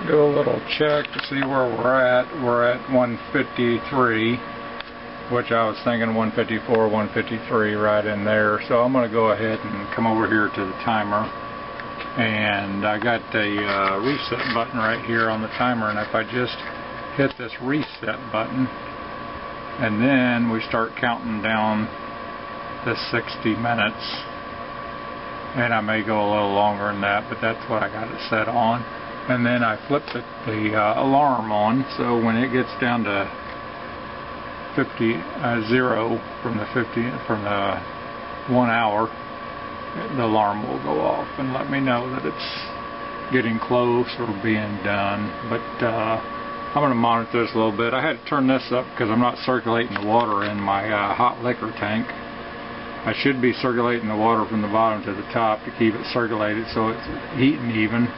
do a little check to see where we're at. We're at 153, which I was thinking 154, 153 right in there. So I'm going to go ahead and come over here to the timer. And I got a reset button right here on the timer, and if I just hit this reset button and then we start counting down the 60 minutes, and I may go a little longer than that, but that's what I got it set on. And then I flip the alarm on, so when it gets down to 0 from the 1 hour, the alarm will go off and let me know that it's getting close or being done. But I'm going to monitor this a little bit. I had to turn this up because I'm not circulating the water in my hot liquor tank. I should be circulating the water from the bottom to the top to keep it circulated so it's heating even.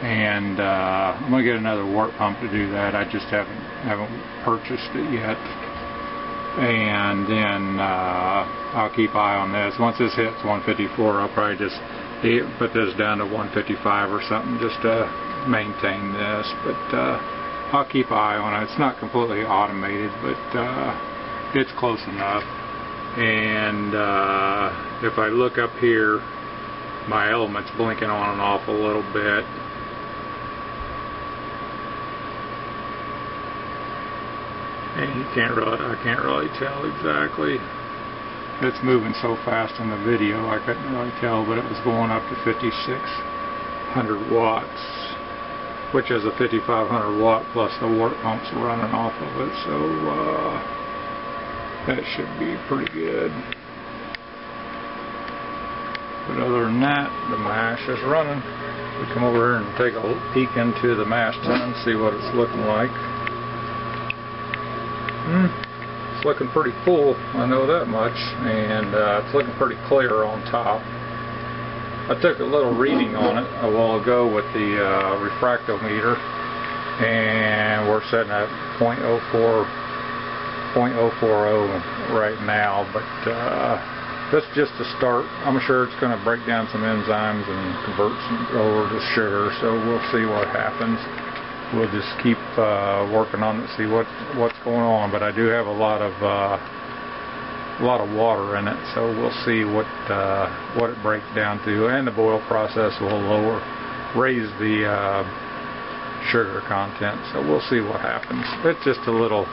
And I'm going to get another wort pump to do that. I just haven't purchased it yet. And then I'll keep eye on this. Once this hits 154, I'll probably just put this down to 155 or something just to maintain this. But I'll keep eye on it. It's not completely automated, but it's close enough. And if I look up here, my element's blinking on and off a little bit. And I can't really tell exactly. It's moving so fast in the video I couldn't really tell, but it was going up to 5600 watts, which is a 5500 watt plus the wort pumps running off of it, so that should be pretty good. But other than that, the mash is running. We come over here and take a peek into the mash tun and see what it's looking like. It's looking pretty full, I know that much, and it's looking pretty clear on top. I took a little reading on it a while ago with the refractometer, and we're sitting at 0.040 right now, but that's just a start. I'm sure it's going to break down some enzymes and convert some over to sugar, so we'll see what happens. We'll just keep working on it, see what's going on. But I do have a lot of water in it, so we'll see what it breaks down to. And the boil process will raise the sugar content. So we'll see what happens. It's just a little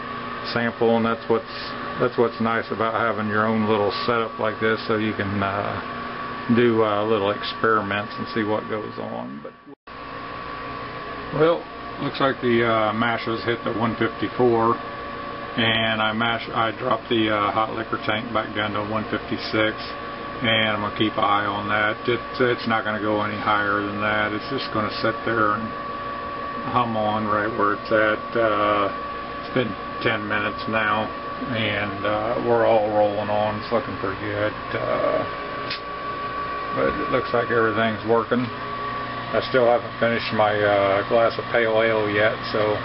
sample, and that's what's nice about having your own little setup like this, so you can do little experiments and see what goes on. But well. Looks like the mash was hit the 154, and I dropped the hot liquor tank back down to 156, and I'm going to keep an eye on that. It's not going to go any higher than that. It's just going to sit there and hum on right where it's at. It's been 10 minutes now, and we're all rolling on. It's looking pretty good, but it looks like everything's working. I still haven't finished my glass of pale ale yet, so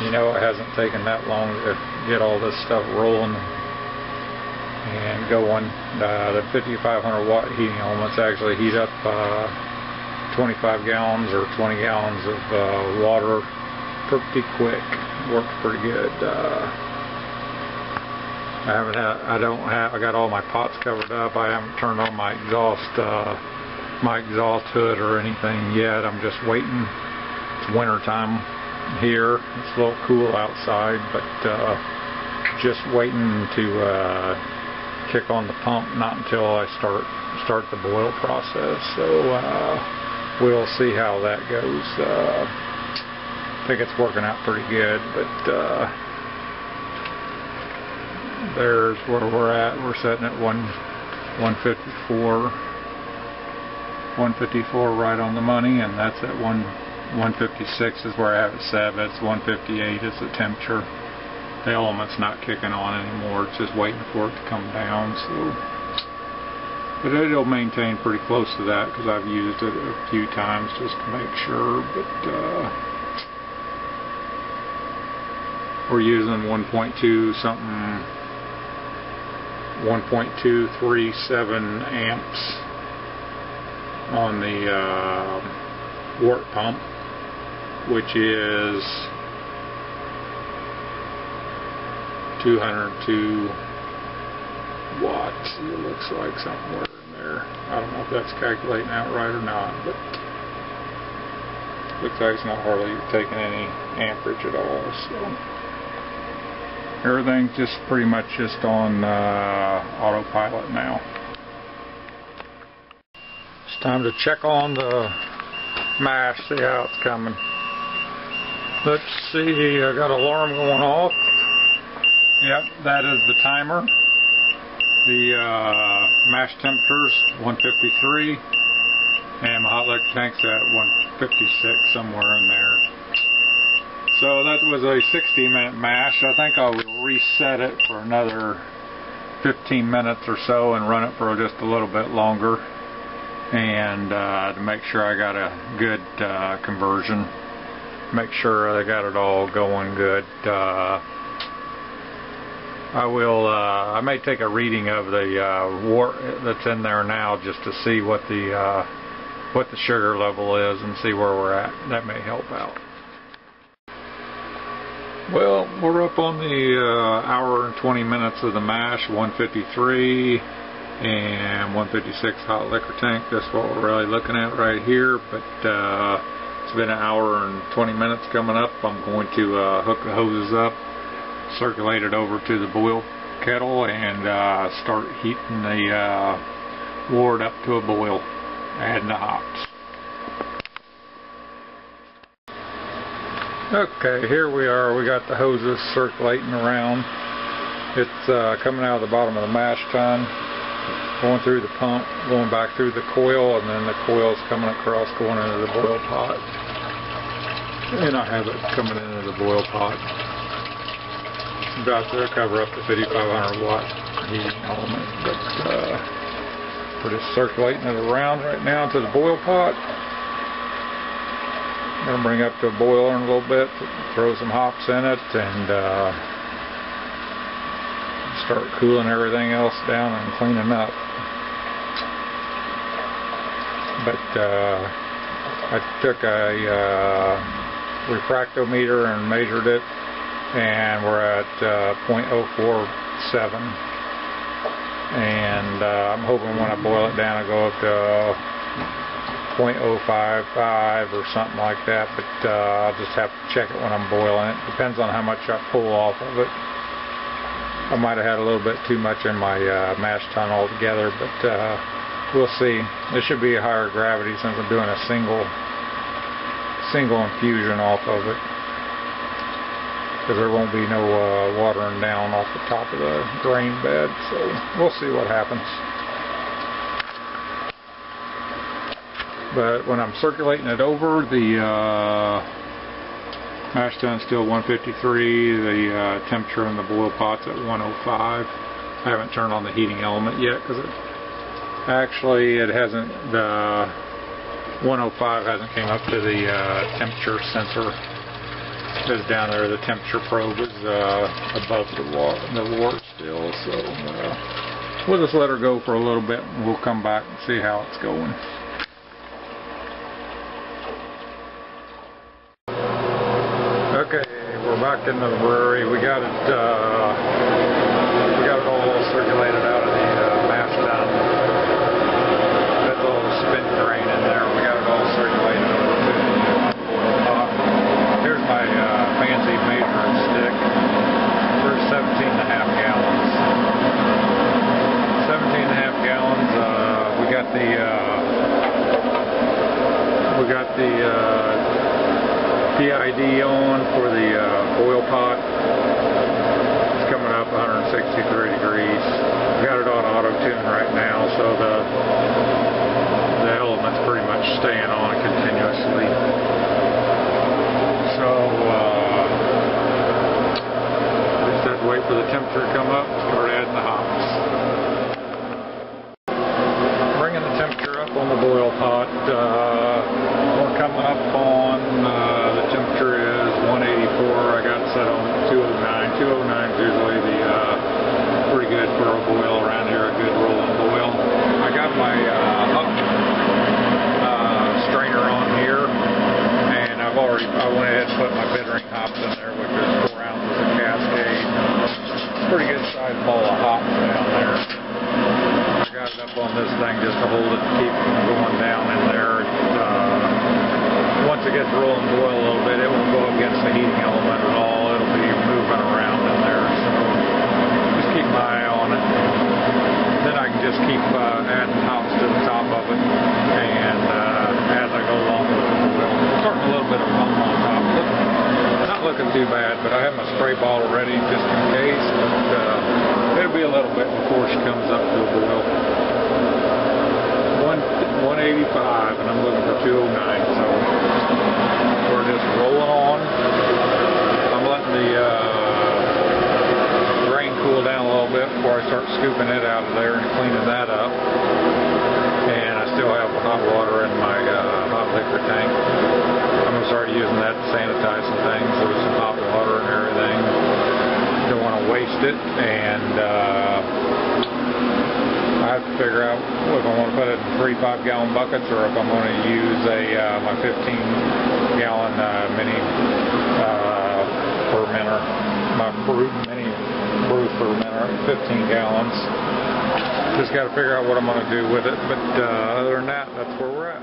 you know it hasn't taken that long to get all this stuff rolling and going. The 5500 watt heating elements actually heat up 25 gallons or 20 gallons of water pretty quick. Works pretty good. I got all my pots covered up. I haven't turned on my exhaust hood or anything yet. I'm just waiting. It's winter time here. It's a little cool outside, but just waiting to kick on the pump. Not until I start the boil process. So we'll see how that goes. I think it's working out pretty good, but there's where we're at. We're sitting at 154 right on the money, and that's at 156 is where I have it set, but it's 158 is the temperature. The element's not kicking on anymore, it's just waiting for it to come down. So, but it'll maintain pretty close to that because I've used it a few times just to make sure. But we're using 1.2 something, 1.237 amps on the wort pump, which is 202 watts. It looks like somewhere in there. I don't know if that's calculating out right or not, but looks like it's not hardly taking any amperage at all. So everything's just pretty much just on autopilot now. It's time to check on the mash, see how it's coming. Let's see, I got an alarm going off. Yep, that is the timer. The mash temperature's 153, and my hot liquor tank's at 156, somewhere in there. So that was a 60-minute mash. I think I will reset it for another 15 minutes or so and run it for just a little bit longer, and to make sure I got a good conversion. Make sure I got it all going good. I may take a reading of the wort that's in there now just to see what the sugar level is and see where we're at. That may help out. Well, we're up on the hour and 20 minutes of the mash, 153 and 156 hot liquor tank. That's what we're really looking at right here. But it's been an hour and 20 minutes coming up. I'm going to hook the hoses up, circulate it over to the boil kettle, and start heating the wort up to a boil, adding the hops. Okay, here we are. We got the hoses circulating around. It's coming out of the bottom of the mash tun, going through the pump, going back through the coil, and then the coil's coming across, going into the boil pot. And I have it coming into the boil pot. About there, cover up the 5500 watt heating element, but we're just circulating it around right now to the boil pot. I'm going to bring it up to a boiler in a little bit, throw some hops in it, and start cooling everything else down and cleaning up. But I took a refractometer and measured it, and we're at 0.047, and I'm hoping when I boil it down I go up to 0.055 or something like that, but I'll just have to check it when I'm boiling it. Depends on how much I pull off of it. I might have had a little bit too much in my mash tun altogether, but we'll see. This should be a higher gravity since I'm doing a single infusion off of it, because there won't be no watering down off the top of the grain bed, so we'll see what happens. But when I'm circulating it over, the mash tun's still 153, the temperature in the boil pot's at 105. I haven't turned on the heating element yet because it hasn't, the 105 hasn't came up to the temperature sensor. It's down there, the temperature probe is above the wort still, so we'll just let her go for a little bit and we'll come back and see how it's going. Okay, we're back in the brewery. We got it all circulated out of the mash tun. Got a little spent grain in there. We got it all circulated over to the boil pot. Here's my fancy measuring stick for 17.5 gallons. 17.5 gallons. We got the PID on for the boil pot. It's coming up 163 degrees. We got it on auto tune right now, so the element's pretty much staying on continuously. So just have to wait for the temperature to come up and start adding the hops. Bringing the temperature up on the boil pot. We're coming up on the temperature is 184. I got it set on 209. 209 is usually pretty good for a boil around here, a good rolling boil. I got my hop strainer on here, and I've already I went ahead and put my bittering hops in there, which is 4 ounces of Cascade. Pretty good sized bowl of hops down there. I got it up on this thing just to hold it to keep it from going down in there. Once it gets rolling boil a little bit, it won't go against the heating element at all. It'll be moving around in there. So just keep my eye on it. Then I can just keep adding hops to the top of it, and as I go along with the boil, starting a little bit of foam on top. Not looking too bad, but I have my spray bottle ready just in case. But it'll be a little bit before she comes up to a boil. 185, and I'm looking for 209. So we're just rolling on. I'm letting the cool down a little bit before I start scooping it out of there and cleaning that up. And I still have hot water in my hot liquor tank. I'm going to start using that to sanitize some things with some hot water and everything. Don't want to waste it, and I have to figure out if I want to put it in 3 5-gallon buckets or if I'm going to use my 15-gallon mini fermenter, my mini Brew fermenter, 15 gallons. Just got to figure out what I'm going to do with it, but other than that, that's where we're at.